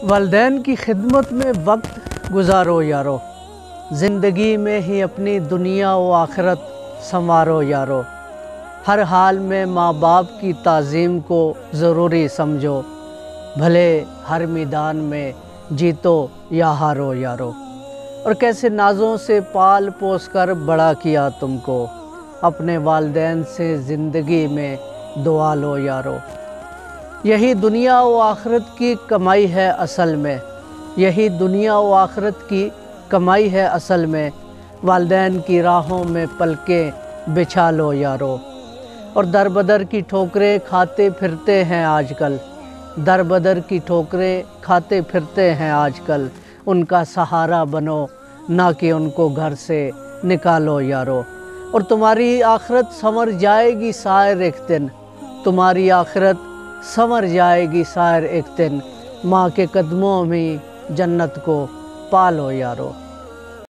والدین کی خدمت میں وقت گزارو یارو، زندگی میں ہی اپنی دنیا و آخرت سنوارو یارو، ہر حال میں ماں باپ کی تعظیم کو ضروری سمجھو، بھلے ہر میدان میں جیتو یا ہارو یارو۔ اور کیسے نازوں سے پال پوس کر بڑا کیا تم کو، اپنے والدین سے زندگی میں دعا لو یارو۔ یہی دنیا و آخرت کی کمائی ہے اصل میں، یہی دنیا و آخرت کی کمائی ہے اصل میں، والدین کی راہوں میں پلکیں بچھا لو یارو۔ اور در بدر کی ٹھوکریں کھاتے پھرتے ہیں آج کل، در بدر کی ٹھوکریں کھاتے پھرتے ہیں آج کل، ان کا سہارا بنو نہ کہ ان کو گھر سے نکالو یارو۔ اور تمہاری آخرت سنور جائے گی سائر ایک دن، تمہاری آخرت سنور جائے گی سائر ایک دن، ماں کے قدموں میں جنت کو پالو یارو۔